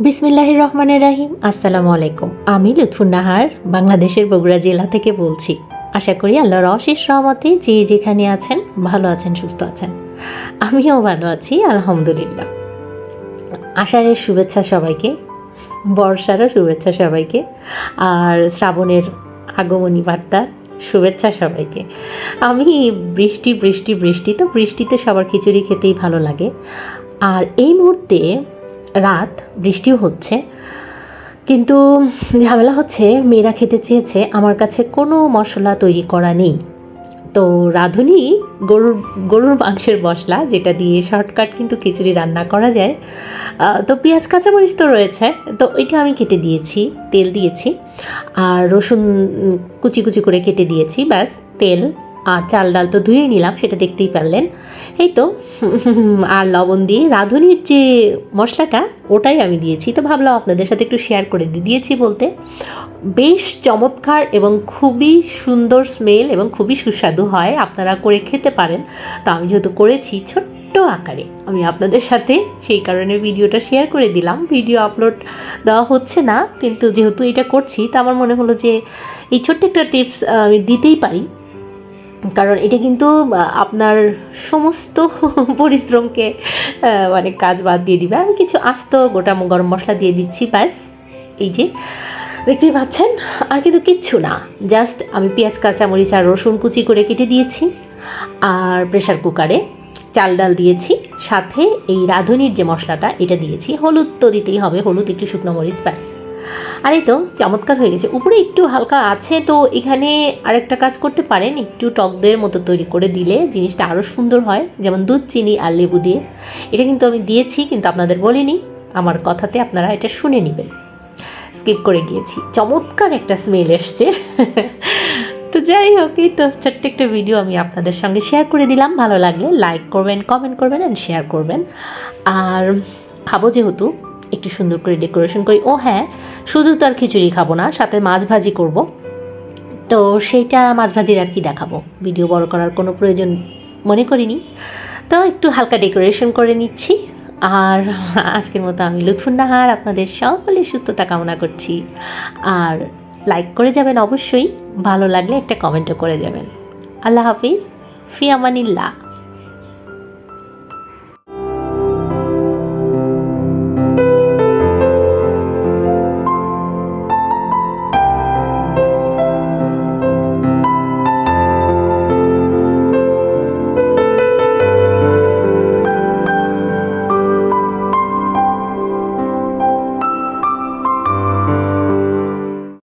বিসমিল্লাহির রহমানির রহিম। আসসালামু আলাইকুম। আমি লুৎফুন্নাহার বাংলাদেশের বগুড়া জেলা থেকে বলছি। আশা করি আল্লাহর অশেষ রহমতে যে যেখানে আছেন ভালো আছেন, সুস্থ আছেন। আমিও ভালো আছি আলহামদুলিল্লাহ। আষাঢ়ের শুভেচ্ছা সবাইকে, বর্ষারও শুভেচ্ছা সবাইকে, আর শ্রাবণের আগমনী বার্তা শুভেচ্ছা সবাইকে। আমি বৃষ্টি বৃষ্টি বৃষ্টি তো বৃষ্টিতে সবার খিচুড়ি খেতেই ভালো লাগে। আর এই মুহূর্তে রাত, বৃষ্টিও হচ্ছে, কিন্তু ঝামেলা হচ্ছে মেয়েরা খেতে চেয়েছে। আমার কাছে কোনো মশলা তৈরি করা নেই, তো রাঁধুনি গরুর মাংসের মশলা, যেটা দিয়ে শর্টকাট কিন্তু খিচুড়ি রান্না করা যায়। তো পেঁয়াজ কাঁচামরিচ তো রয়েছে, তো এটা আমি কেটে দিয়েছি, তেল দিয়েছি আর রসুন কুচি কুচি করে কেটে দিয়েছি, ব্যাস। তেল আর চাল ডাল তো ধুয়ে নিলাম, সেটা দেখতেই পারলেন। এই তো আর লবণ দিয়ে রাঁধুনির যে মশলাটা ওটাই আমি দিয়েছি। তো ভাবলাম আপনাদের সাথে একটু শেয়ার করে দিয়েছি বলতে। বেশ চমৎকার এবং খুবই সুন্দর স্মেল এবং খুবই সুস্বাদু হয়, আপনারা করে খেতে পারেন। তো আমি যেহেতু করেছি ছোট্ট আকারে, আমি আপনাদের সাথে সেই কারণে ভিডিওটা শেয়ার করে দিলাম। ভিডিও আপলোড দেওয়া হচ্ছে না, কিন্তু যেহেতু এটা করছি তো আমার মনে হলো যে এই ছোট্ট একটা টিপস আমি দিতেই পারি, কারণ এটা কিন্তু আপনার সমস্ত পরিশ্রমকে মানে কাজ বাদ দিয়ে দিবে। আমি কিছু আস্ত গোটা গরম মশলা দিয়ে দিচ্ছি, ব্যাস। এই যে দেখতেই পাচ্ছেন, আর কিন্তু কিচ্ছু না, জাস্ট আমি পেঁয়াজ কাঁচামরিচ আর রসুন কুচি করে কেটে দিয়েছি, আর প্রেশার কুকারে চাল ডাল দিয়েছি, সাথে এই রাঁধুনির যে মশলাটা এটা দিয়েছি। হলুদ তো দিতেই হবে, হলুদ, একটু শুকনো মরিচ, ব্যাস। আর এই তো চমৎকার হয়ে গেছে। উপরে একটু হালকা আছে, তো এখানে আরেকটা কাজ করতে পারেন, একটু টক দইয়ের মতো তৈরি করে দিলে জিনিসটা আরও সুন্দর হয়, যেমন দুধ, চিনি আর লেবু দিয়ে। এটা কিন্তু আমি দিয়েছি, কিন্তু আপনাদের বলিনি, আমার কথাতে আপনারা এটা শুনে নেবেন, স্কিপ করে গিয়েছি। চমৎকার একটা স্মেল এসছে। তো যাই হোক, এই তো ছোট্ট একটা ভিডিও আমি আপনাদের সঙ্গে শেয়ার করে দিলাম। ভালো লাগলে লাইক করবেন, কমেন্ট করবেন অ্যান্ড শেয়ার করবেন। আর খাবো যেহেতু, একটু সুন্দর করে ডেকোরেশন করি। ও হ্যাঁ, শুধু তো আর খিচুড়ি খাবো না, সাথে মাছ ভাজি করব। তো সেইটা মাছ ভাজির আর কি দেখাবো, ভিডিও বড় করার কোনো প্রয়োজন মনে করিনি, তো একটু হালকা ডেকোরেশন করে নিচ্ছি। আর আজকের মতো আমি লুৎফুন্নাহার আপনাদের সকলের সুস্থতা কামনা করছি। আর লাইক করে যাবেন অবশ্যই, ভালো লাগলে একটা কমেন্টও করে যাবেন। আল্লাহ হাফিজ, ফি আমানিল্লাহ।